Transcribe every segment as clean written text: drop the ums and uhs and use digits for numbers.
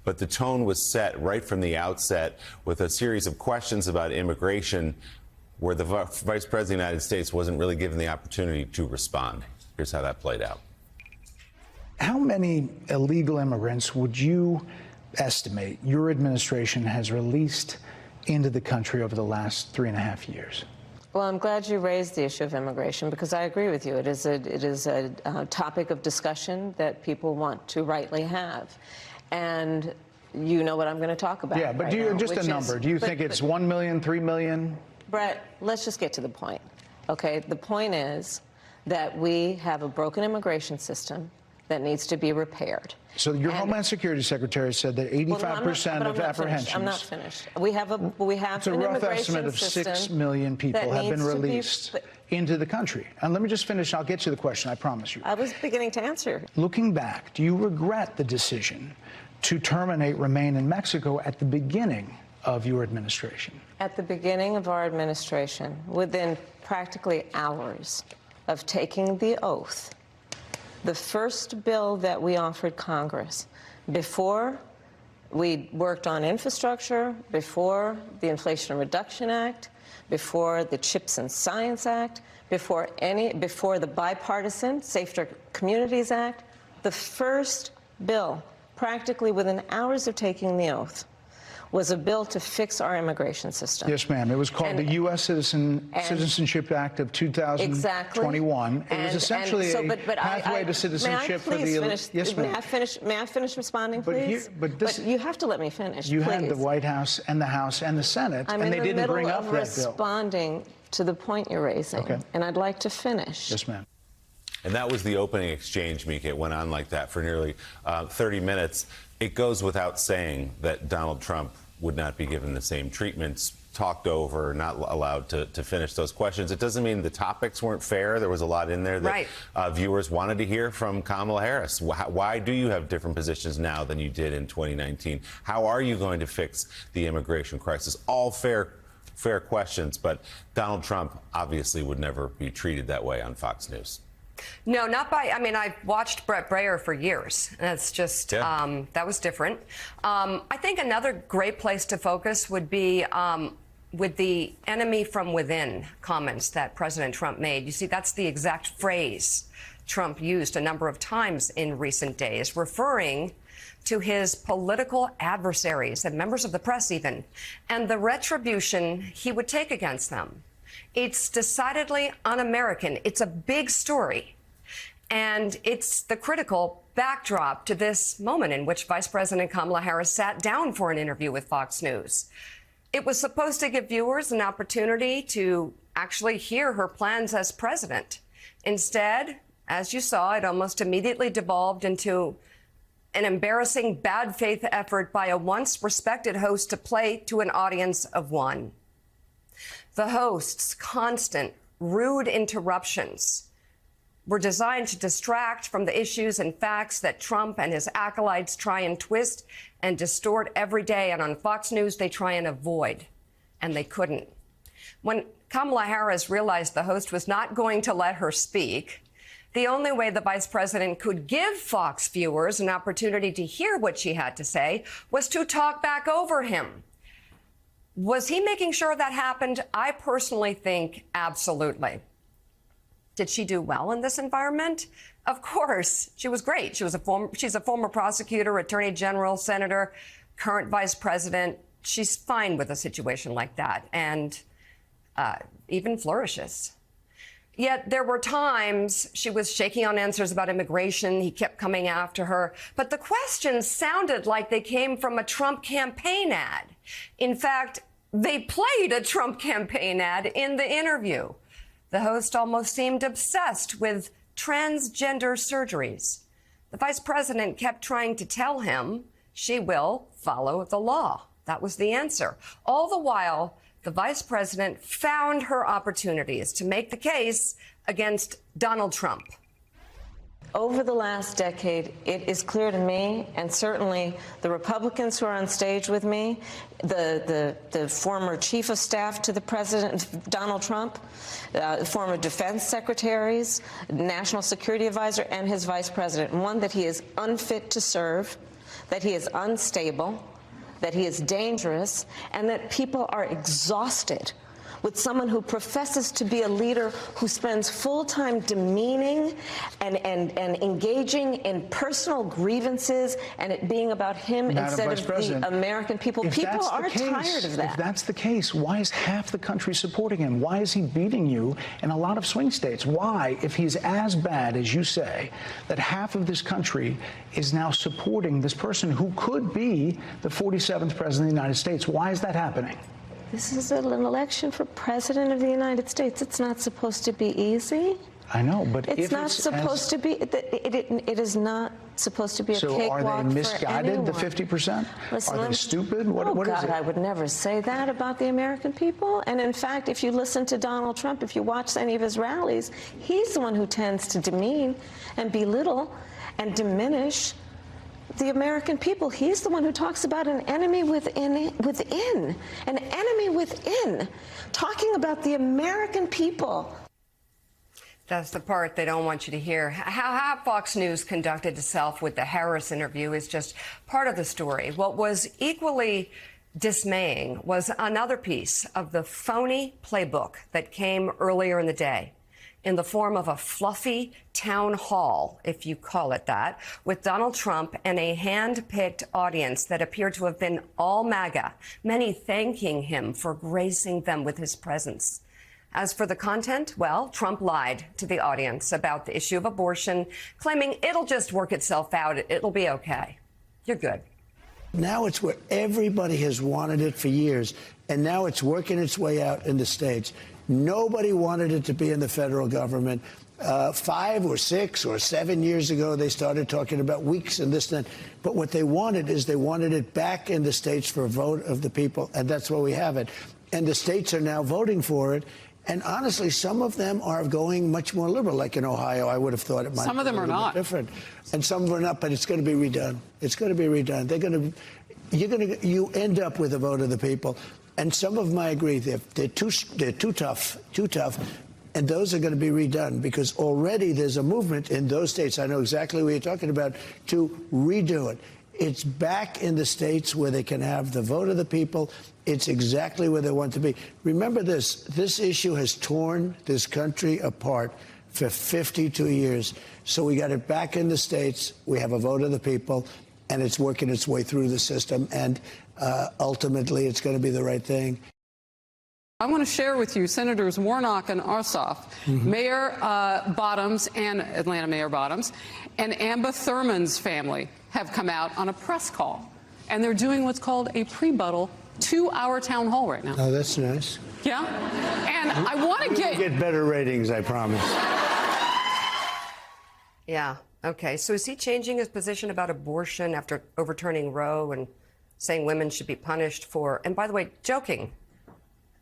But the tone was set right from the outset with a series of questions about immigration where the Vice President of the United States wasn't really given the opportunity to respond. Here's how that played out. How many illegal immigrants would you estimate your administration has released into the country over the last 3.5 years? Well, I'm glad you raised the issue of immigration because I agree with you. It is a topic of discussion that people want to rightly have. And you know what I'm going to talk about. Yeah, but do you, just a number. Do you think it's 1 million, 3 million? Brett, let's just get to the point. Okay, the point is that we have a broken immigration system that needs to be repaired. So your Homeland Security Secretary said that 85% of apprehensions. I'm not finished. We have it's a rough estimate of 6 million people have been released into the country. And let me just finish. I'll get to the question. I promise you. I was beginning to answer. Looking back, do you regret the decision to terminate Remain in Mexico at the beginning of your administration? At the beginning of our administration, within practically hours of taking the oath, the first bill that we offered Congress, before we worked on infrastructure, before the Inflation Reduction Act, before the CHIPS and Science Act, before the bipartisan Safer Communities Act, the first bill, practically within hours of taking the oath, was a bill to fix our immigration system. Yes, ma'am. It was called the U.S. Citizenship Act of 2021. Exactly. It was essentially a pathway to citizenship for the... Yes, ma'am. May I finish responding, please? But you have to let me finish, You please. had the White House and the House and the Senate, and they didn't bring up that bill. I'm in the middle of responding to the point you're raising, and I'd like to finish. Yes, ma'am. And that was the opening exchange, Mika. It went on like that for nearly 30 minutes. It goes without saying that Donald Trump would not be given the same treatments, talked over, not allowed to finish those questions. It doesn't mean the topics weren't fair. There was a lot in there that viewers wanted to hear from Kamala Harris. Why do you have different positions now than you did in 2019? How are you going to fix the immigration crisis? All fair questions, but Donald Trump obviously would never be treated that way on Fox News. No, not by, I mean, I've watched Brett Breyer for years. That's just, that was different. I think another great place to focus would be with the enemy from within comments that President Trump made. You see, that's the exact phrase Trump used a number of times in recent days, referring to his political adversaries and members of the press even, and the retribution he would take against them. It's decidedly un-American. It's a big story. And it's the critical backdrop to this moment in which Vice President Kamala Harris sat down for an interview with Fox News. It was supposed to give viewers an opportunity to actually hear her plans as president. Instead, as you saw, it almost immediately devolved into an embarrassing bad faith effort by a once respected host to play to an audience of one. The host's constant, rude interruptions were designed to distract from the issues and facts that Trump and his acolytes try and twist and distort every day. And on Fox News, they try and avoid. And they couldn't. When Kamala Harris realized the host was not going to let her speak, the only way the vice president could give Fox viewers an opportunity to hear what she had to say was to talk back over him. Was he making sure that happened? I personally think absolutely. Did she do well in this environment? Of course. She was great. She's a former prosecutor, attorney general, senator, current vice president. She's fine with a situation like that and even flourishes. Yet there were times she was shaky on answers about immigration. He kept coming after her. But the questions sounded like they came from a Trump campaign ad. In fact, they played a Trump campaign ad in the interview. The host almost seemed obsessed with transgender surgeries. The vice president kept trying to tell him she will follow the law. That was the answer. All the while, the vice president found her opportunities to make the case against Donald Trump. Over the last decade, it is clear to me, and certainly the Republicans who are on stage with me, the former chief of staff to the president, Donald Trump, former defense secretaries, national security advisor, and his vice president, one, that he is unfit to serve, that he is unstable, that he is dangerous, and that people are exhausted with someone who professes to be a leader who spends full time demeaning and engaging in personal grievances and it being about him instead of the American people. People are tired of that. If that's the case, why is half the country supporting him? Why is he beating you in a lot of swing states? Why, if he's as bad as you say, that half of this country is now supporting this person who could be the 47th president of the United States? Why is that happening? This is an election for president of the United States. It's not supposed to be easy. I know, but it's not supposed to be. It is not supposed to be a cakewalk for anyone. So are they misguided, the 50%? Listen, are they stupid? What is it? I would never say that about the American people. And in fact, if you listen to Donald Trump, if you watch any of his rallies, he's the one who tends to demean and belittle and diminish the American people. He's the one who talks about an enemy within, an enemy within, talking about the American people. That's the part they don't want you to hear. How Fox News conducted itself with the Harris interview is just part of the story. What was equally dismaying was another piece of the phony playbook that came earlier in the day, in the form of a fluffy town hall, if you call it that, with Donald Trump and a hand-picked audience that appeared to have been all MAGA, many thanking him for gracing them with his presence. As for the content, well, Trump lied to the audience about the issue of abortion, claiming it'll just work itself out, it'll be okay. You're good. Now it's where everybody has wanted it for years, and now it's working its way out in the states. Nobody wanted it to be in the federal government. 5 or 6 or 7 years ago, they started talking about weeks and this and that. But what they wanted is they wanted it back in the states for a vote of the people, and that's why we have it. And the states are now voting for it. And honestly, some of them are going much more liberal, like in Ohio. I would have thought it might some be of them a are little not bit different, and some of them are not. But it's going to be redone. It's going to be redone. You end up with a vote of the people. And some of them, I agree, they're too tough, and those are going to be redone because already there's a movement in those states, I know exactly what you're talking about, to redo it. It's back in the states where they can have the vote of the people. It's exactly where they want to be. Remember this issue has torn this country apart for 52 years. So we got it back in the states. We have a vote of the people, and it's working its way through the system. And ultimately, it's going to be the right thing. I want to share with you Senators Warnock and Ossoff, Mayor Bottoms and Atlanta Mayor Bottoms, and Amba Thurman's family have come out on a press call. And they're doing what's called a pre-buttal 2-hour town hall right now. Oh, that's nice. Yeah? And I want to get better ratings, I promise. Yeah. Okay. So is he changing his position about abortion after overturning Roe and saying women should be punished for, and by the way, joking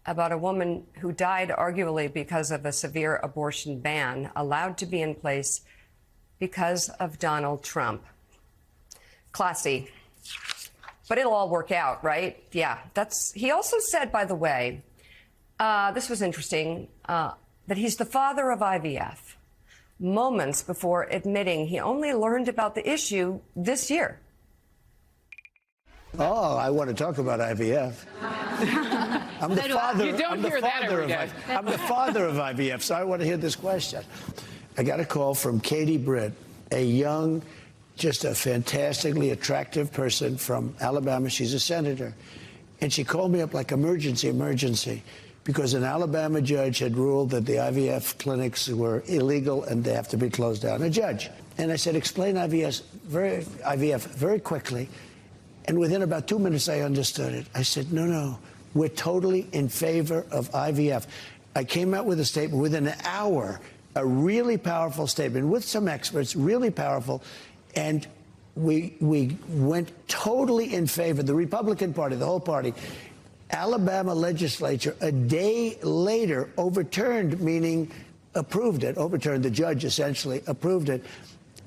about a woman who died arguably because of a severe abortion ban allowed to be in place because of Donald Trump? Classy. But it'll all work out, right? Yeah. He also said, by the way, this was interesting, that he's the father of IVF, moments before admitting he only learned about the issue this year. Oh, I want to talk about IVF. I'm the father. You don't hear that every day. I'm the father of IVF, so I want to hear this question. I got a call from Katie Britt, a young, just a fantastically attractive person from Alabama. She's a senator. And she called me up like emergency, because an Alabama judge had ruled that the IVF clinics were illegal and they have to be closed down. A judge. And I said, explain IVF very quickly. And within about 2 minutes, I understood it. I said, no, we're totally in favor of IVF. I came out with a statement within an hour, a really powerful statement with some experts, really powerful. And we went totally in favor. The Republican Party, the whole party, Alabama legislature, a day later overturned, meaning approved it, overturned, the judge essentially approved it.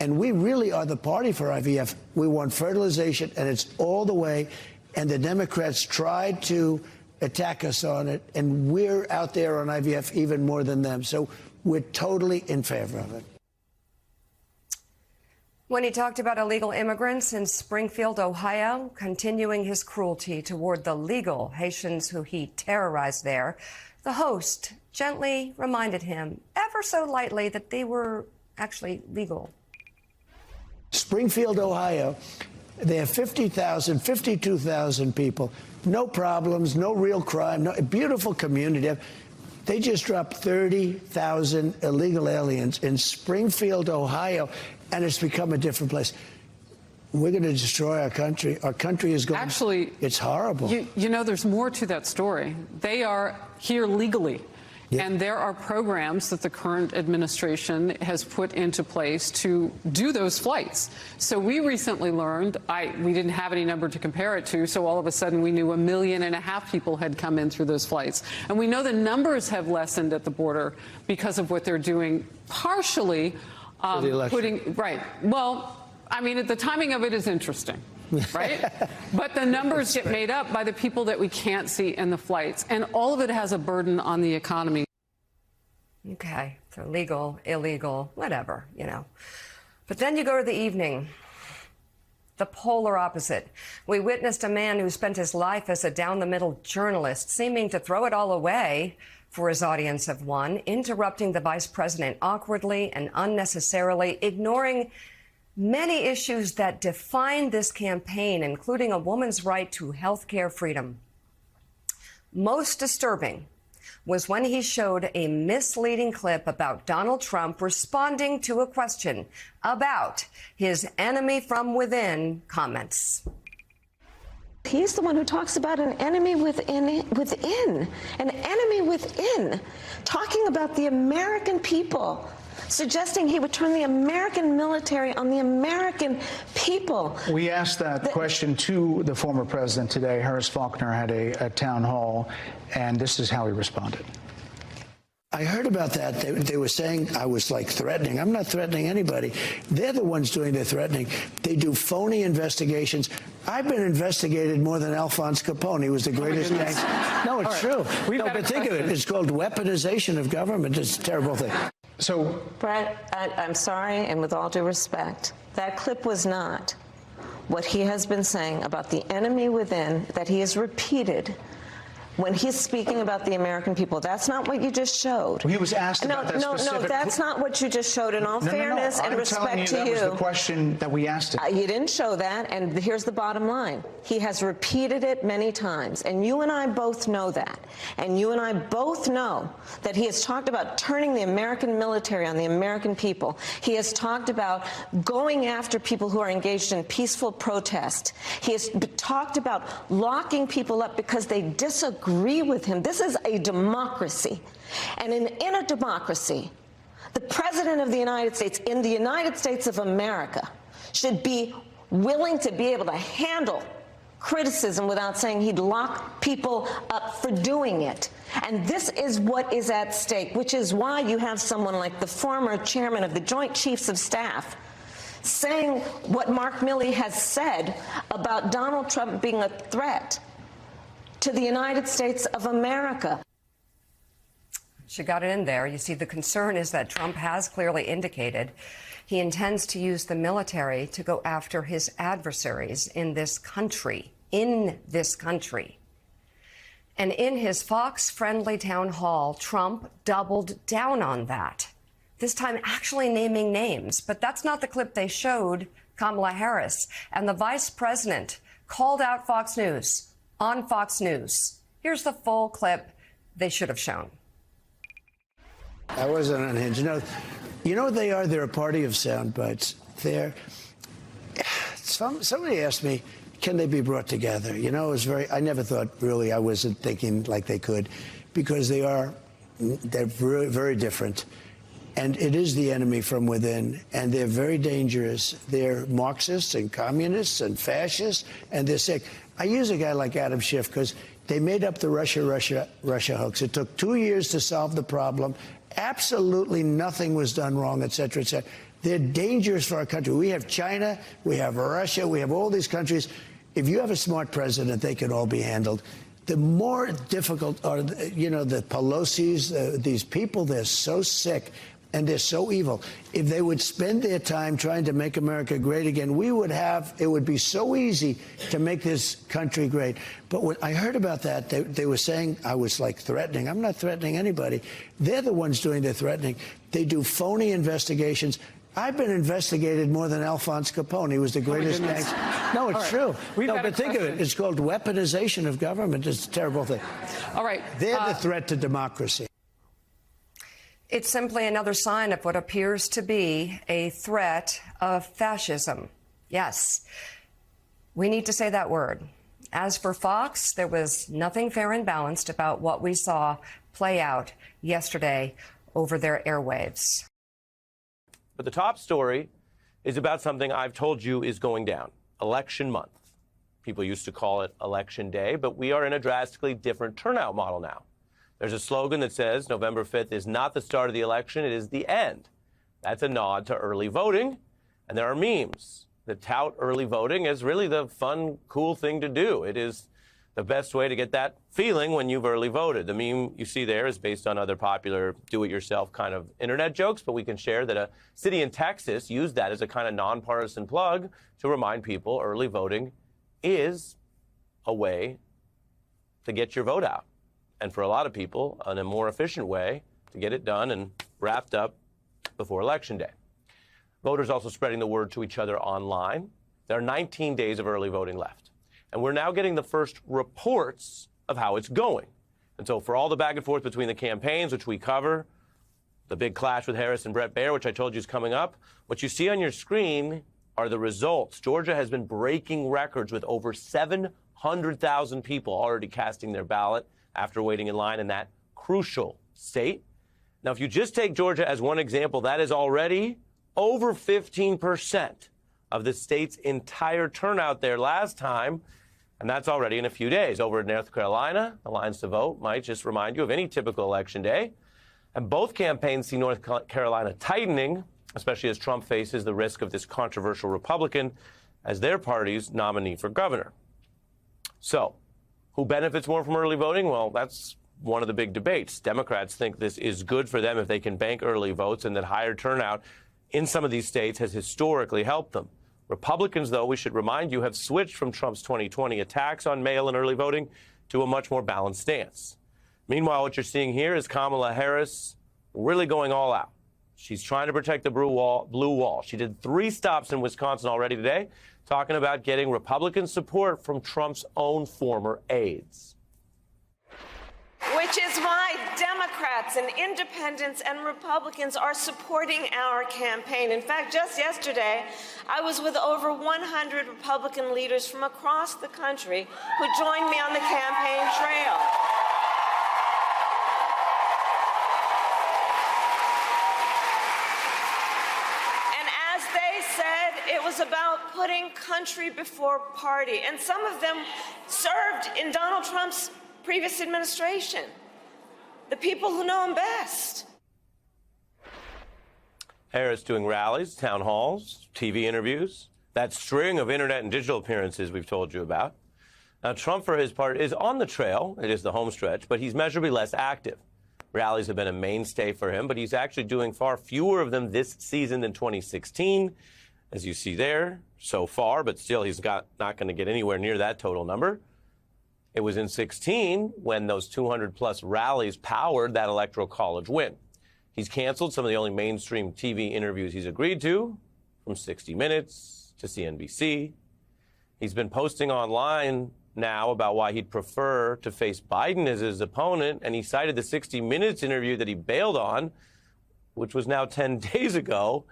And we really are the party for IVF. We want fertilization, and it's all the way. And the Democrats tried to attack us on it, and we're out there on IVF even more than them. So we're totally in favor of it. When he talked about illegal immigrants in Springfield, Ohio, continuing his cruelty toward the legal Haitians who he terrorized there, the host gently reminded him, ever so lightly, that they were actually legal. Springfield, Ohio, they have 50,000, 52,000 people, no problems, no real crime, no, beautiful community. They just dropped 30,000 illegal aliens in Springfield, Ohio, and it's become a different place. We're going to destroy our country. Our country is going. Actually, it's horrible. You know, there's more to that story. They are here legally. Yeah. And there are programs that the current administration has put into place to do those flights. So we recently learned, we didn't have any number to compare it to, so all of a sudden we knew 1.5 million people had come in through those flights. And we know the numbers have lessened at the border because of what they're doing, partially right. Well, I mean, the timing of it is interesting. Right? But the numbers get made up by the people that we can't see in the flights. And all of it has a burden on the economy. Okay, so legal, illegal, whatever, you know. But then you go to the evening, the polar opposite. We witnessed a man who spent his life as a down-the-middle journalist, seeming to throw it all away for his audience of one, interrupting the vice president awkwardly and unnecessarily, ignoring many issues that define this campaign, including a woman's right to health care freedom. Most disturbing was when he showed a misleading clip about Donald Trump responding to a question about his enemy from within comments. He's the one who talks about an enemy within, an enemy within, talking about the American people, suggesting he would turn the American military on the American people. We asked that question to the former president today. Harris Faulkner had a town hall, and this is how he responded. I heard about that. They were saying I was like threatening. I'm not threatening anybody. They're the ones doing the threatening. They do phony investigations. I've been investigated more than Alphonse Capone. He was the greatest gangster. No, it's true. No, but think of it. It's called weaponization of government. It's a terrible thing. So, Brett, I'm sorry, and with all due respect, that clip was not what he has been saying about the enemy within that he has repeated when he's speaking about the American people. That's not what you just showed. Well, he was asked about that specific... No, that's not what you just showed. In all fairness and respect to you, that was the question that we asked him. You didn't show that, and here's the bottom line. He has repeated it many times, and you and I both know that. And you and I both know that he has talked about turning the American military on the American people. He has talked about going after people who are engaged in peaceful protest. He has talked about locking people up because they disagree with him. This is a democracy. And in a democracy, the President of the United States, in the United States of America, should be willing to be able to handle criticism without saying he'd lock people up for doing it. And this is what is at stake, which is why you have someone like the former chairman of the Joint Chiefs of Staff saying what Mark Milley has said about Donald Trump being a threat to the United States of America. She got it in there. You see, the concern is that Trump has clearly indicated he intends to use the military to go after his adversaries in this country. And in his Fox-friendly town hall, Trump doubled down on that, this time actually naming names. But that's not the clip they showed Kamala Harris. And the vice president called out Fox News on Fox News. Here's the full clip they should have shown. I wasn't unhinged. You know what they are? They're a party of sound bites. Somebody asked me, can they be brought together? You know, I never thought, really, I wasn't thinking like they could, because they're very, very different. And it is the enemy from within, and they're very dangerous. They're Marxists and communists and fascists, and they're sick. I use a guy like Adam Schiff because they made up the Russia hoax. It took 2 years to solve the problem. Absolutely nothing was done wrong, et cetera, et cetera. They're dangerous for our country. We have China, we have Russia, we have all these countries. If you have a smart president, they can all be handled. The more difficult are, the Pelosi's, these people, they're so sick. and they're so evil. If they would spend their time trying to make America great again, it would be so easy to make this country great. But when I heard about that, they were saying I was like threatening. I'm not threatening anybody. They're the ones doing the threatening. They do phony investigations. I've been investigated more than Alphonse Capone. He was the greatest gangster. No, it's true. No, but think of it. It's called weaponization of government. It's a terrible thing. All right. They're the threat to democracy. It's simply another sign of what appears to be a threat of fascism. Yes, we need to say that word. As for Fox, there was nothing fair and balanced about what we saw play out yesterday over their airwaves. But the top story is about something I've told you is going down, election month. People used to call it election day, but we are in a drastically different turnout model now. There's a slogan that says November 5th is not the start of the election, it is the end. That's a nod to early voting. And there are memes that tout early voting as really the fun, cool thing to do. It is the best way to get that feeling when you've early voted. The meme you see there is based on other popular do-it-yourself kind of internet jokes, but we can share that a city in Texas used that as a kind of nonpartisan plug to remind people early voting is a way to get your vote out. And for a lot of people, in a more efficient way to get it done and wrapped up before Election Day. Voters also spreading the word to each other online. There are 19 days of early voting left. And we're now getting the first reports of how it's going. And so for all the back and forth between the campaigns, which we cover, the big clash with Harris and Bret Baier, which I told you is coming up, what you see on your screen are the results. Georgia has been breaking records with over 700,000 people already casting their ballot after waiting in line in that crucial state. Now, if you just take Georgia as one example, that is already over 15% of the state's entire turnout there last time. And that's already in a few days. Over in North Carolina, the lines to vote might just remind you of any typical election day. And both campaigns see North Carolina tightening, especially as Trump faces the risk of this controversial Republican as their party's nominee for governor. So, who benefits more from early voting? Well, that's one of the big debates. Democrats think this is good for them if they can bank early votes, and that higher turnout in some of these states has historically helped them. Republicans, though, we should remind you, have switched from Trump's 2020 attacks on mail and early voting to a much more balanced stance. Meanwhile, what you're seeing here is Kamala Harris really going all out. She's trying to protect the blue wall. She did 3 stops in Wisconsin already today, talking about getting Republican support from Trump's own former aides. Which is why Democrats and independents and Republicans are supporting our campaign. In fact, just yesterday, I was with over 100 Republican leaders from across the country who joined me on the campaign trail. And as they said, it was about putting country before party. And some of them served in Donald Trump's previous administration, the people who know him best. Harris doing rallies, town halls, TV interviews, that string of internet and digital appearances we've told you about. Now, Trump, for his part, is on the trail. It is the home stretch, but he's measurably less active. Rallies have been a mainstay for him, but he's actually doing far fewer of them this season than 2016, as you see there so far, but still he's not going to get anywhere near that total number. It was in 16 when those 200-plus rallies powered that Electoral College win. He's canceled some of the only mainstream TV interviews he's agreed to, from 60 Minutes to CNBC. He's been posting online now about why he'd prefer to face Biden as his opponent, and he cited the 60 Minutes interview that he bailed on, which was now 10 days ago,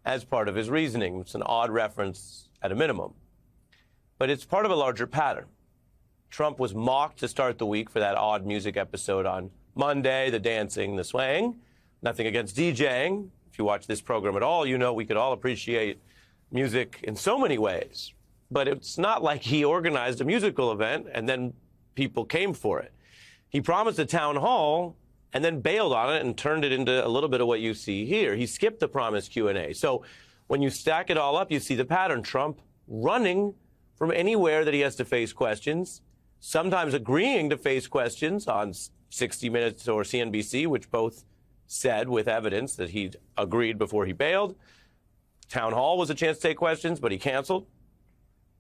as part of his reasoning. It's an odd reference at a minimum. But it's part of a larger pattern. Trump was mocked to start the week for that odd music episode on Monday, the dancing, the swaying. Nothing against DJing. If you watch this program at all, you know we could all appreciate music in so many ways. But it's not like he organized a musical event and then people came for it. He promised a town hall and then bailed on it and turned it into a little bit of what you see here. He skipped the promised Q&A. So when you stack it all up, you see the pattern. Trump running from anywhere that he has to face questions, sometimes agreeing to face questions on 60 Minutes or CNBC, which both said with evidence that he'd agreed before he bailed. Town hall was a chance to take questions, but he canceled.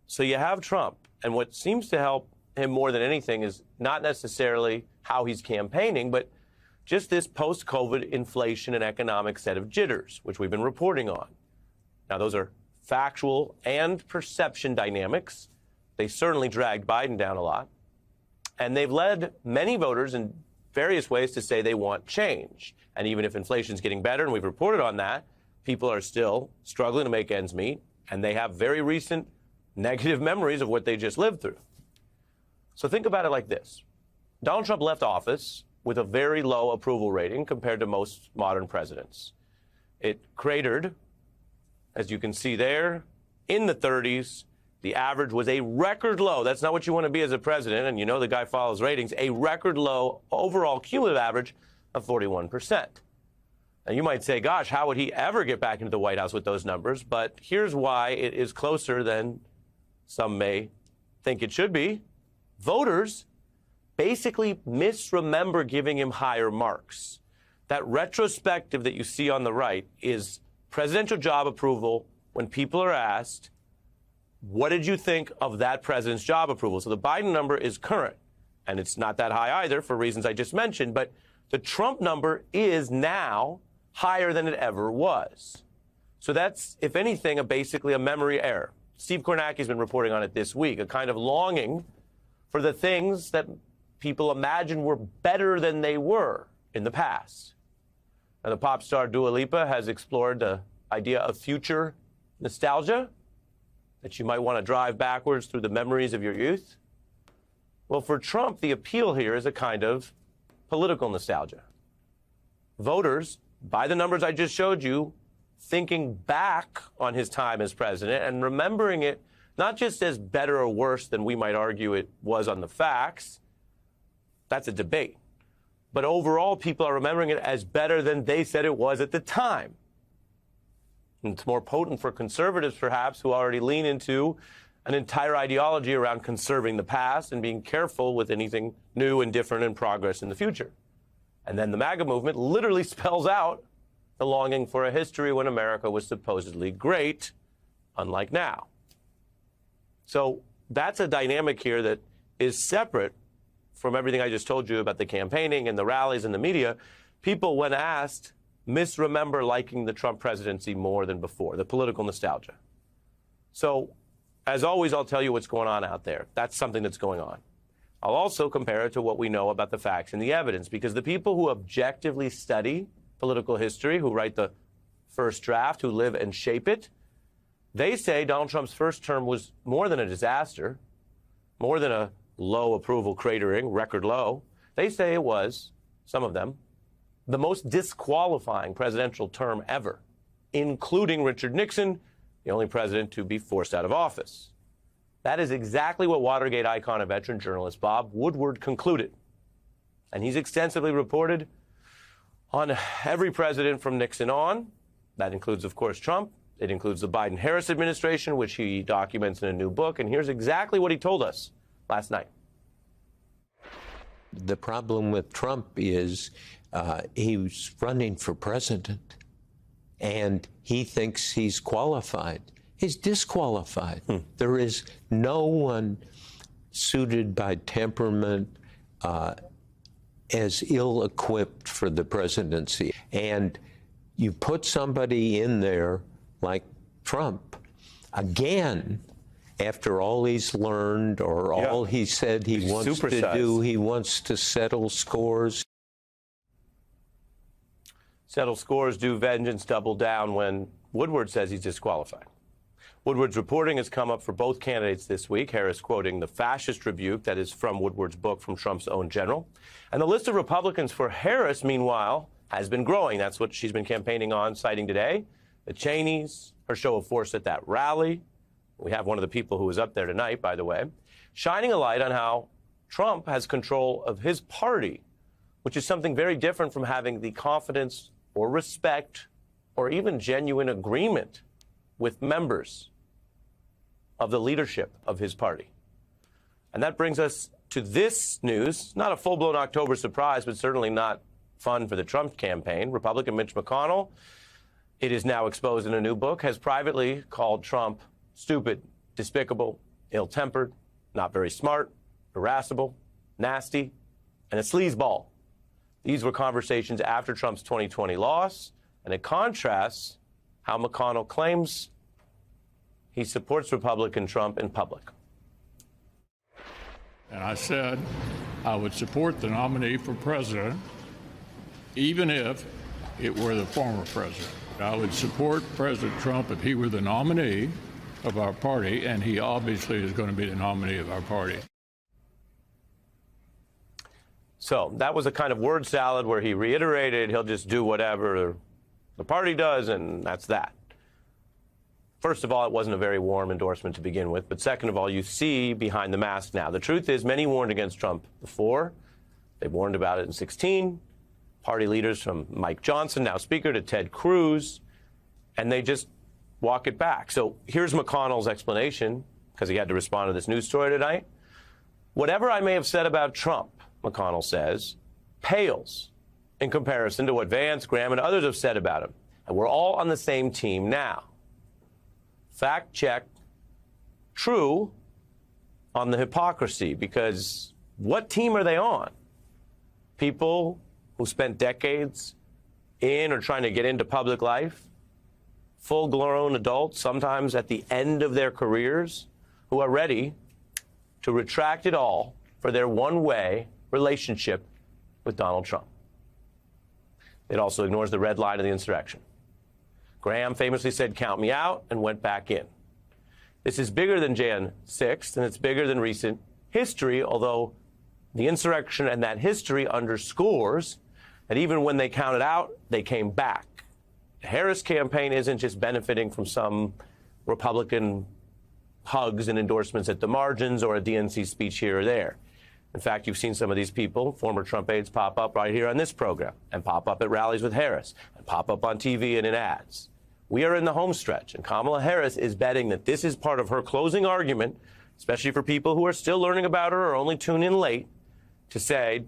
So you have Trump, and what seems to help him more than anything is not necessarily how he's campaigning, but just this post-COVID inflation and economic set of jitters, which we've been reporting on. Now, those are factual and perception dynamics. They certainly dragged Biden down a lot. And they've led many voters in various ways to say they want change. And even if inflation's getting better, and we've reported on that, people are still struggling to make ends meet, and they have very recent negative memories of what they just lived through. So think about it like this. Donald Trump left office with a very low approval rating compared to most modern presidents. It cratered, as you can see there, in the 30s. The average was a record low. That's not what you want to be as a president, and you know the guy follows ratings. A record low overall cumulative average of 41%. Now, you might say, gosh, how would he ever get back into the White House with those numbers? But here's why it is closer than some may think it should be. Voters basically misremember giving him higher marks. That retrospective that you see on the right is presidential job approval when people are asked, what did you think of that president's job approval? So the Biden number is current, and it's not that high either for reasons I just mentioned, but the Trump number is now higher than it ever was. So that's, if anything, basically a memory error. Steve Kornacki's been reporting on it this week, a kind of longing for the things that people imagine were better than they were in the past. Now, the pop star Dua Lipa has explored the idea of future nostalgia, that you might want to drive backwards through the memories of your youth. Well, for Trump, the appeal here is a kind of political nostalgia. Voters, by the numbers I just showed you, thinking back on his time as president and remembering it not just as better or worse than we might argue it was on the facts, that's a debate, but overall people are remembering it as better than they said it was at the time. And it's more potent for conservatives, perhaps, who already lean into an entire ideology around conserving the past and being careful with anything new and different and progress in the future. And then the MAGA movement literally spells out the longing for a history when America was supposedly great, unlike now. So that's a dynamic here that is separate from everything I just told you about the campaigning and the rallies and the media. People, when asked, misremember liking the Trump presidency more than before, the political nostalgia. So, as always, I'll tell you what's going on out there. That's something that's going on. I'll also compare it to what we know about the facts and the evidence, because the people who objectively study political history, who write the first draft, who live and shape it, they say Donald Trump's first term was more than a disaster, more than a low approval cratering, record low. They say it was, some of them, the most disqualifying presidential term ever, including Richard Nixon, the only president to be forced out of office. That is exactly what Watergate icon and veteran journalist Bob Woodward concluded. And he's extensively reported on every president from Nixon on. That includes, of course, Trump. It includes the Biden-Harris administration, which he documents in a new book. And here's exactly what he told us last night. The problem with Trump is he's running for president, and he thinks he's qualified. He's disqualified. There is no one suited by temperament as ill-equipped for the presidency. And you put somebody in there like Trump, again, after all he's learned or all he said he wants to do, he wants to settle scores. Settle scores, do vengeance, double down when Woodward says he's disqualified. Woodward's reporting has come up for both candidates this week, Harris quoting the fascist rebuke that is from Woodward's book from Trump's own general. And the list of Republicans for Harris, meanwhile, has been growing. That's what she's been campaigning on, citing today. The Cheneys, her show of force at that rally. We have one of the people who was up there tonight, by the way, shining a light on how Trump has control of his party, which is something very different from having the confidence or respect or even genuine agreement with members of the leadership of his party. And that brings us to this news, not a full-blown October surprise, but certainly not fun for the Trump campaign. Republican Mitch McConnell, it is now exposed in a new book, has privately called Trump stupid, despicable, ill-tempered, not very smart, irascible, nasty, and a sleazeball. These were conversations after Trump's 2020 loss, and it contrasts how McConnell claims he supports Republican Trump in public. And I said I would support the nominee for president, even if it were the former president. I would support President Trump if he were the nominee of our party, and he obviously is going to be the nominee of our party. So that was a kind of word salad where he reiterated he'll just do whatever the party does, and that's that. First of all, it wasn't a very warm endorsement to begin with. But second of all, you see behind the mask now. The truth is, many warned against Trump before. They warned about it in 2016. Party leaders from Mike Johnson, now Speaker, to Ted Cruz, and they just walk it back. So here's McConnell's explanation, because he had to respond to this news story tonight. Whatever I may have said about Trump, McConnell says, pales in comparison to what Vance, Graham, and others have said about him. And we're all on the same team now. Fact check, true on the hypocrisy, because what team are they on? People who spent decades in or trying to get into public life, full-grown adults, sometimes at the end of their careers, who are ready to retract it all for their one-way relationship with Donald Trump. It also ignores the red line of the insurrection. Graham famously said, "Count me out," and went back in. This is bigger than Jan 6th, and it's bigger than recent history, although the insurrection and that history underscores that even when they counted out, they came back. The Harris campaign isn't just benefiting from some Republican hugs and endorsements at the margins or a DNC speech here or there. In fact, you've seen some of these people, former Trump aides, pop up right here on this program and pop up at rallies with Harris and pop up on TV and in ads. We are in the home stretch, and Kamala Harris is betting that this is part of her closing argument, especially for people who are still learning about her or only tune in late, to say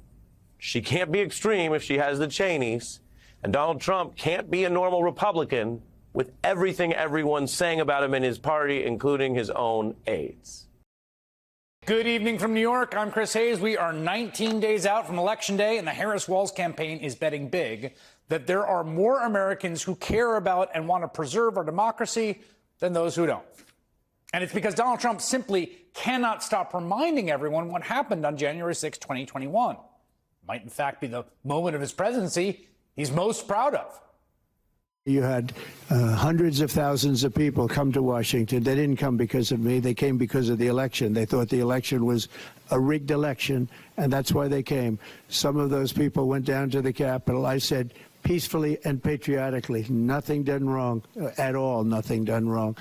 she can't be extreme if she has the Cheneys, and Donald Trump can't be a normal Republican with everything everyone's saying about him in his party, including his own aides. Good evening from New York. I'm Chris Hayes. We are 19 days out from Election Day, and the Harris-Walz campaign is betting big that there are more Americans who care about and want to preserve our democracy than those who don't. And it's because Donald Trump simply cannot stop reminding everyone what happened on January 6, 2021. It might, in fact, be the moment of his presidency he's most proud of. You had hundreds of thousands of people come to Washington. They didn't come because of me. They came because of the election. They thought the election was a rigged election, and that's why they came. Some of those people went down to the Capitol. I said, peacefully and patriotically, nothing done wrong at all, nothing done wrong.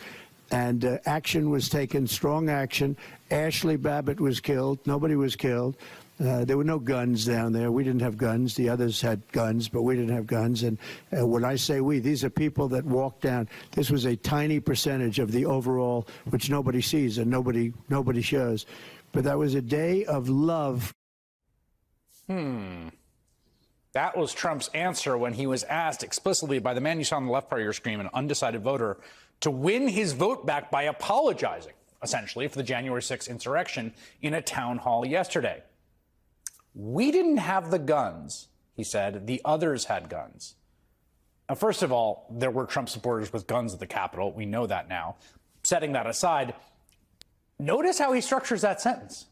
And action was taken, strong action. Ashley Babbitt was killed. Nobody was killed. There were no guns down there. We didn't have guns. The others had guns, but we didn't have guns. And when I say we, these are people that walked down. This was a tiny percentage of the overall, which nobody sees and nobody shows. But that was a day of love. That was Trump's answer when he was asked explicitly by the man you saw on the left part of your screen, an undecided voter, to win his vote back by apologizing, essentially, for the January 6th insurrection in a town hall yesterday. We didn't have the guns, he said. The others had guns. Now, first of all, there were Trump supporters with guns at the Capitol. We know that now. Setting that aside, notice how he structures that sentence.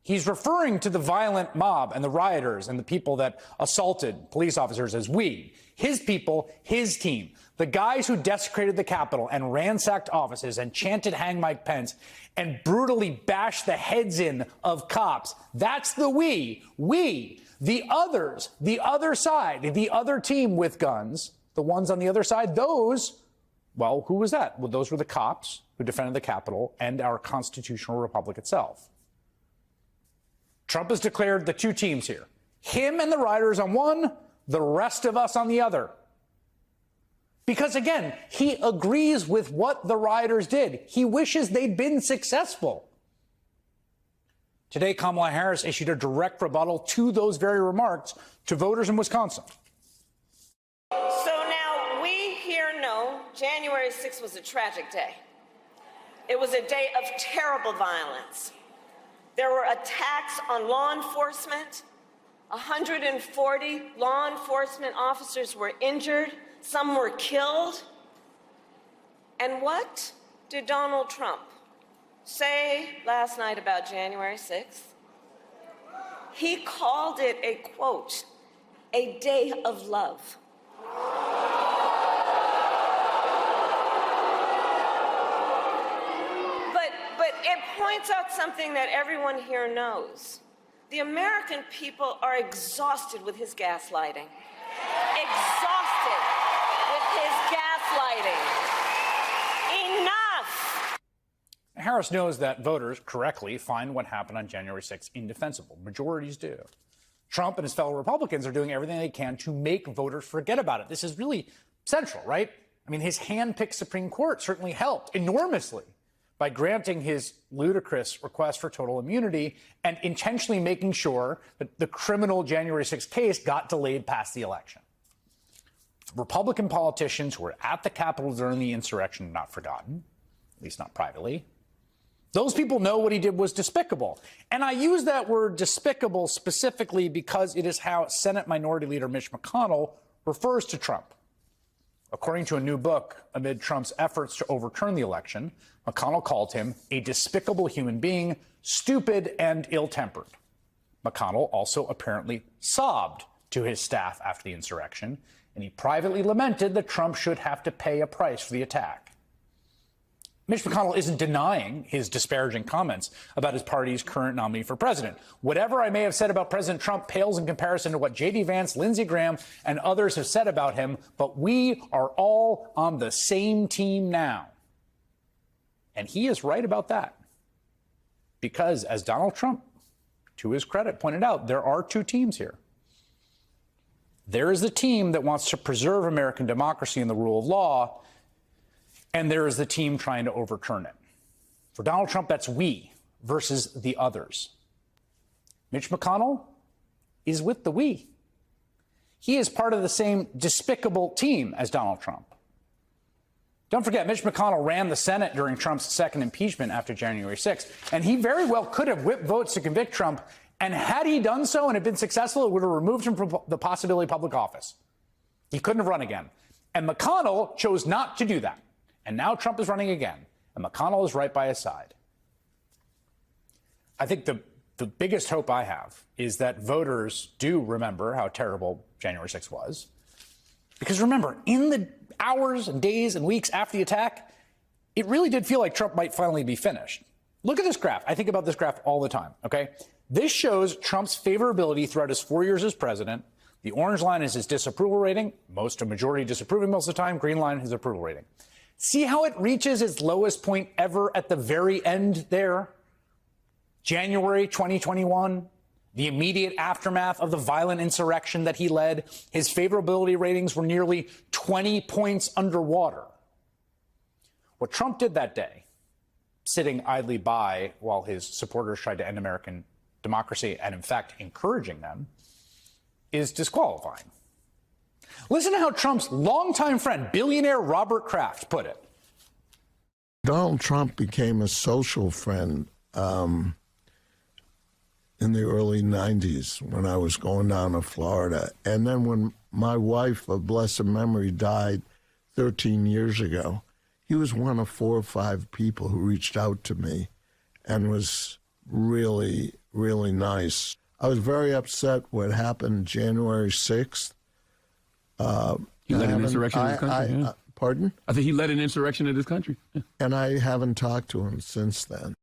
He's referring to the violent mob and the rioters and the people that assaulted police officers as we, his people, his team, the guys who desecrated the Capitol and ransacked offices and chanted "Hang Mike Pence" and brutally bashed the heads in of cops. That's the we. We, the others, the other side, the other team with guns, the ones on the other side, those, well, who was that? Well, those were the cops who defended the Capitol and our constitutional republic itself. Trump has declared the two teams here, him and the rioters on one, the rest of us on the other. Because, again, he agrees with what the rioters did. He wishes they'd been successful. Today, Kamala Harris issued a direct rebuttal to those very remarks to voters in Wisconsin. So now we here know January 6th was a tragic day. It was a day of terrible violence. There were attacks on law enforcement. 140 law enforcement officers were injured. Some were killed. And what did Donald Trump say last night about January 6th? He called it a, quote, a day of love. But it points out something that everyone here knows. The American people are exhausted with his gaslighting. Exhausted with his gaslighting. Enough! Harris knows that voters correctly find what happened on January 6th indefensible. Majorities do. Trump and his fellow Republicans are doing everything they can to make voters forget about it. This is really central, right? I mean, his hand-picked Supreme Court certainly helped enormously by granting his ludicrous request for total immunity and intentionally making sure that the criminal January 6th case got delayed past the election. Republican politicians who were at the Capitol during the insurrection are not forgotten, at least not privately. Those people know what he did was despicable. And I use that word despicable specifically because it is how Senate Minority Leader Mitch McConnell refers to Trump. According to a new book, amid Trump's efforts to overturn the election, McConnell called him a despicable human being, stupid and ill-tempered. McConnell also apparently sobbed to his staff after the insurrection, and he privately lamented that Trump should have to pay a price for the attack. Mitch McConnell isn't denying his disparaging comments about his party's current nominee for president. Whatever I may have said about President Trump pales in comparison to what J.D. Vance, Lindsey Graham, and others have said about him, but we are all on the same team now. And he is right about that. Because, as Donald Trump, to his credit, pointed out, there are two teams here. There is the team that wants to preserve American democracy and the rule of law, and there is the team trying to overturn it. For Donald Trump, that's we versus the others. Mitch McConnell is with the we. He is part of the same despicable team as Donald Trump. Don't forget, Mitch McConnell ran the Senate during Trump's second impeachment after January 6th, and he very well could have whipped votes to convict Trump, and had he done so and had been successful, it would have removed him from the possibility of public office. He couldn't have run again. And McConnell chose not to do that. And now Trump is running again, and McConnell is right by his side. I think the biggest hope I have is that voters do remember how terrible January 6th was. Because remember, in the hours and days and weeks after the attack, it really did feel like Trump might finally be finished. Look at this graph. I think about this graph all the time, okay? This shows Trump's favorability throughout his 4 years as president. The orange line is his disapproval rating, a majority disapproving most of the time. Green line, his approval rating. See how it reaches its lowest point ever at the very end there? January 2021, the immediate aftermath of the violent insurrection that he led. His favorability ratings were nearly 20 points underwater. What Trump did that day, sitting idly by while his supporters tried to end American democracy and, in fact, encouraging them, is disqualifying. Listen to how Trump's longtime friend, billionaire Robert Kraft, put it. Donald Trump became a social friend in the early 90s when I was going down to Florida. And then when my wife of blessed memory died 13 years ago, he was one of 4 or 5 people who reached out to me and was really, really nice. I was very upset what happened January 6th. He led an insurrection in this country. Pardon? I think he led an insurrection in this country. Yeah. And I haven't talked to him since then.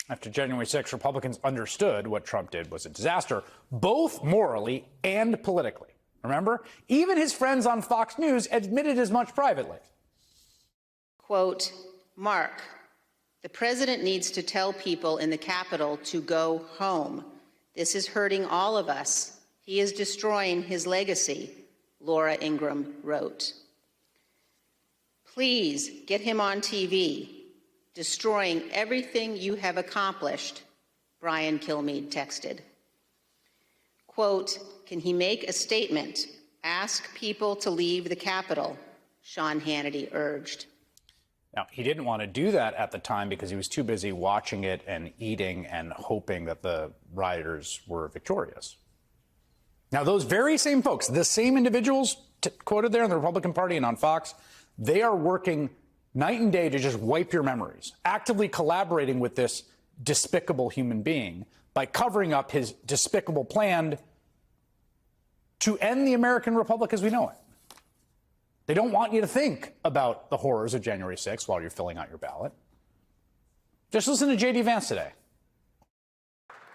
After January 6th, Republicans understood what Trump did was a disaster, both morally and politically. Remember? Even his friends on Fox News admitted as much privately. Quote, Mark, the president needs to tell people in the Capitol to go home. This is hurting all of us. He is destroying his legacy, Laura Ingraham wrote. Please get him on TV, destroying everything you have accomplished Brian Kilmeade texted. Quote, can he make a statement? Ask people to leave the Capitol, Sean Hannity urged. Now, he didn't want to do that at the time because he was too busy watching it and eating and hoping that the rioters were victorious. Now, those very same folks, the same individuals quoted there in the Republican Party and on Fox, they are working night and day to just wipe your memories, actively collaborating with this despicable human being by covering up his despicable plan to end the American Republic as we know it. They don't want you to think about the horrors of January 6th while you're filling out your ballot. Just listen to J.D. Vance today.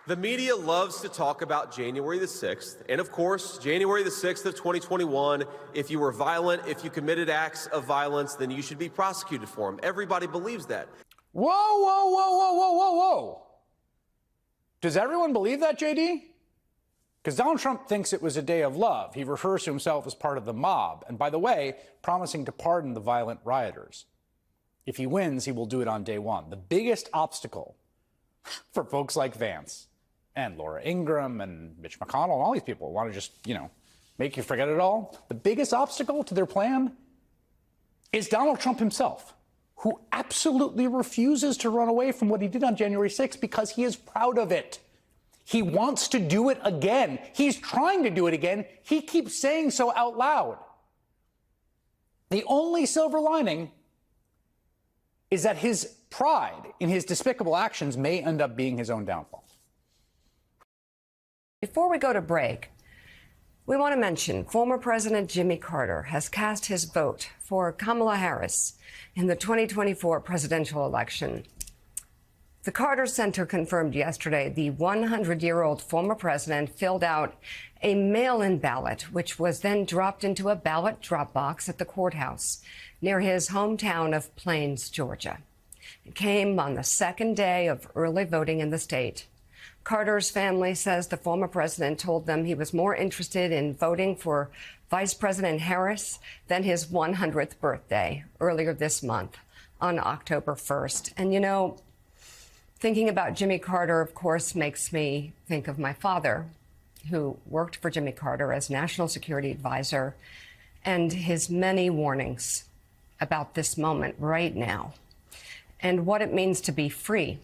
The media loves to talk about January the 6th. And of course, January the 6th of 2021, if you were violent, if you committed acts of violence, then you should be prosecuted for them. Everybody believes that. Whoa, whoa, whoa, whoa, whoa, whoa, whoa. Does everyone believe that, J.D.? Because Donald Trump thinks it was a day of love. He refers to himself as part of the mob. And by the way, promising to pardon the violent rioters. If he wins, he will do it on day one. The biggest obstacle for folks like Vance and Laura Ingraham and Mitch McConnell and all these people who want to just, make you forget it all. The biggest obstacle to their plan is Donald Trump himself, who absolutely refuses to run away from what he did on January 6th because he is proud of it. He wants to do it again. He's trying to do it again. He keeps saying so out loud. The only silver lining is that his pride in his despicable actions may end up being his own downfall. Before we go to break, we want to mention former President Jimmy Carter has cast his vote for Kamala Harris in the 2024 presidential election. The Carter Center confirmed yesterday the 100-year-old former president filled out a mail-in ballot, which was then dropped into a ballot drop box at the courthouse near his hometown of Plains, Georgia. It came on the second day of early voting in the state. Carter's family says the former president told them he was more interested in voting for Vice President Harris than his 100th birthday earlier this month on October 1st. And thinking about Jimmy Carter, of course, makes me think of my father, who worked for Jimmy Carter as National Security Advisor, and his many warnings about this moment right now and what it means to be free,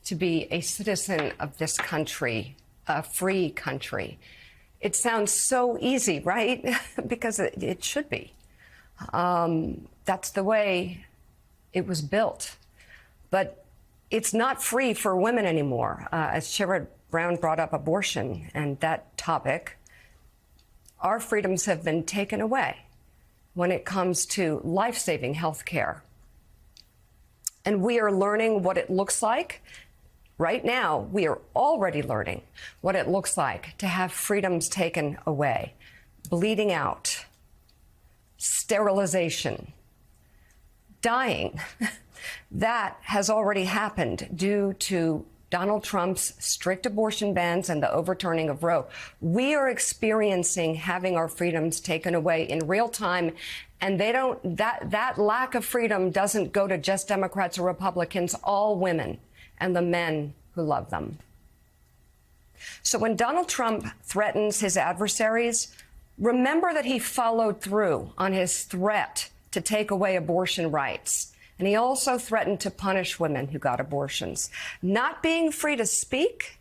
to be a citizen of this country, a free country. It sounds so easy, right? Because it should be. That's the way it was built. But it's not free for women anymore. As Sherrod Brown brought up abortion and that topic, our freedoms have been taken away when it comes to life-saving health care. And we are learning what it looks like. Right now, we are already learning what it looks like to have freedoms taken away. Bleeding out, sterilization, dying. That has already happened due to Donald Trump's strict abortion bans and the overturning of Roe. We are experiencing having our freedoms taken away in real time, and that lack of freedom doesn't go to just Democrats or Republicans, all women and the men who love them. So when Donald Trump threatens his adversaries, remember that he followed through on his threat to take away abortion rights. And he also threatened to punish women who got abortions. Not being free to speak,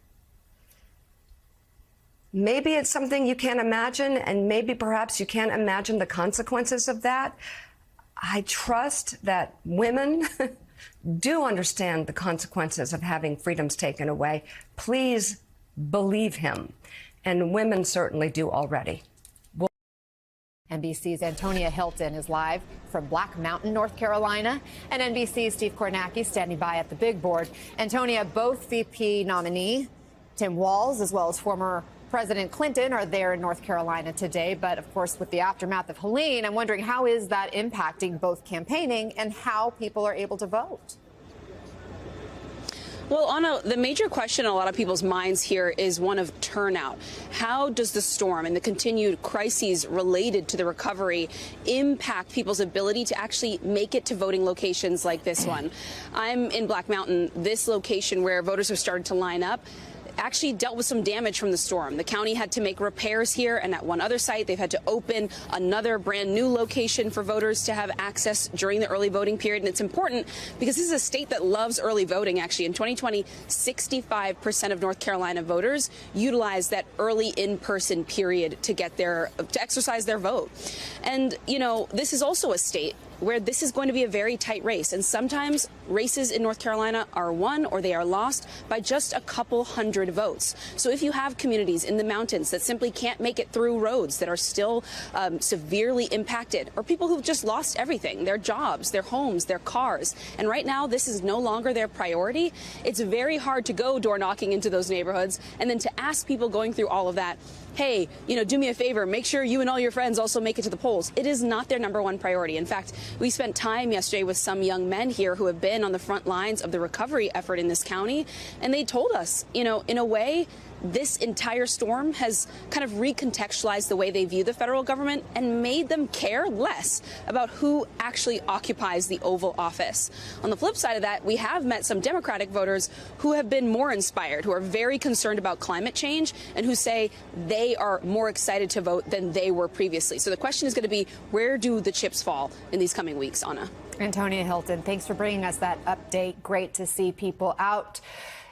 maybe it's something you can't imagine, and maybe perhaps you can't imagine the consequences of that. I trust that women do understand the consequences of having freedoms taken away. Please believe him. And women certainly do already. NBC's Antonia Hilton is live from Black Mountain, North Carolina, and NBC's Steve Kornacki standing by at the big board. Antonia, both VP nominee Tim Walz as well as former President Clinton are there in North Carolina today. But of course, with the aftermath of Helene, I'm wondering how is that impacting both campaigning and how people are able to vote? Well, Anna, the major question in a lot of people's minds here is one of turnout. How does the storm and the continued crises related to the recovery impact people's ability to actually make it to voting locations like this one? I'm in Black Mountain. This location where voters have started to line up actually dealt with some damage from the storm. The county had to make repairs here, and at one other site, they've had to open another brand new location for voters to have access during the early voting period. And it's important because this is a state that loves early voting, actually. In 2020, 65% of North Carolina voters utilized that early in-person period to exercise their vote. And, you know, this is also a state where this is going to be a very tight race. And sometimes races in North Carolina are won or they are lost by just a couple hundred votes. So if you have communities in the mountains that simply can't make it through roads that are still severely impacted, or people who've just lost everything, their jobs, their homes, their cars, and right now this is no longer their priority, it's very hard to go door knocking into those neighborhoods and then to ask people going through all of that, hey, you know, do me a favor, make sure you and all your friends also make it to the polls. It is not their number one priority. In fact, we spent time yesterday with some young men here who have been on the front lines of the recovery effort in this county, and they told us, you know, in a way, this entire storm has kind of recontextualized the way they view the federal government and made them care less about who actually occupies the Oval Office. On the flip side of that, we have met some Democratic voters who have been more inspired, who are very concerned about climate change, and who say they are more excited to vote than they were previously. So the question is going to be, where do the chips fall in these coming weeks, Anna? Antonia Hilton, thanks for bringing us that update. Great to see people out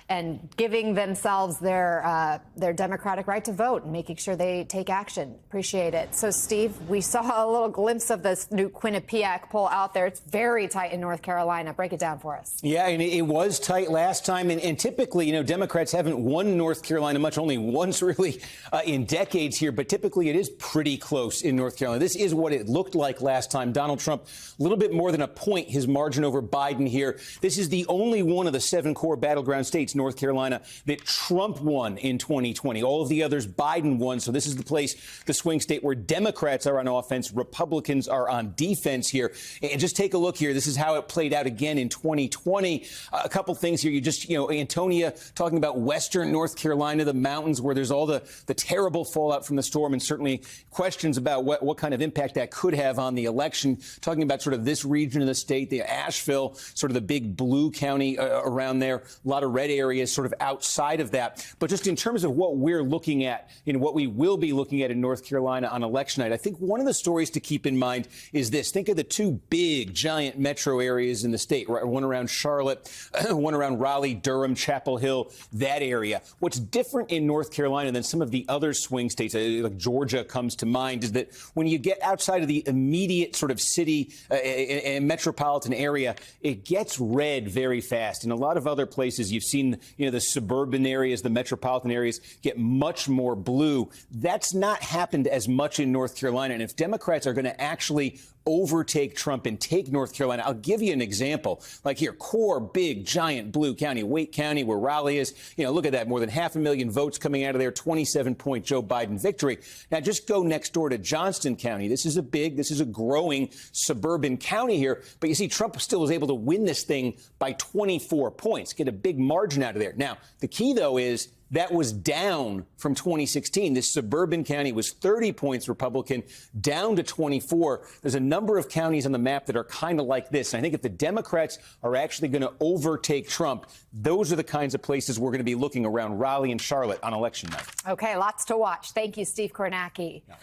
and giving themselves their democratic right to vote and making sure they take action. Appreciate it. So, Steve, we saw a little glimpse of this new Quinnipiac poll out there. It's very tight in North Carolina. Break it down for us. Yeah, and it was tight last time. And typically, you know, Democrats haven't won North Carolina much, only once really in decades here. But typically it is pretty close in North Carolina. This is what it looked like last time. Donald Trump, a little bit more than a point, his margin over Biden here. This is the only one of the 7 core battleground states, North Carolina, that Trump won in 2020. All of the others Biden won. So this is the place, the swing state where Democrats are on offense, Republicans are on defense here. And just take a look here. This is how it played out again in 2020. A couple things here. Antonia talking about Western North Carolina, the mountains where there's all the terrible fallout from the storm, and certainly questions about what kind of impact that could have on the election. Talking about sort of this region of the state, the Asheville, sort of the big blue county around there, a lot of red areas sort of outside of that. But just in terms of what we're looking at, what we will be looking at in North Carolina on election night, I think one of the stories to keep in mind is this. Think of the 2 big, giant metro areas in the state, right? One around Charlotte, one around Raleigh, Durham, Chapel Hill, that area. What's different in North Carolina than some of the other swing states, like Georgia comes to mind, is that when you get outside of the immediate sort of city and metropolitan area, it gets red very fast. In a lot of other places, you've seen, the suburban areas, the metropolitan areas get much more blue. That's not happened as much in North Carolina. And if Democrats are going to actually overtake Trump and take North Carolina, I'll give you an example. Like here, core, big, giant blue county, Wake County, where Raleigh is. Look at that. More than 500,000 votes coming out of there, 27-point Joe Biden victory. Now, just go next door to Johnston County. This is a growing suburban county here. But you see, Trump still was able to win this thing by 24 points, get a big margin out of there. Now, the key, though, is that was down from 2016. This suburban county was 30 points Republican, down to 24. There's a number of counties on the map that are kind of like this. And I think if the Democrats are actually going to overtake Trump, those are the kinds of places we're going to be looking around Raleigh and Charlotte on election night. Okay, lots to watch. Thank you, Steve Kornacki. Yeah.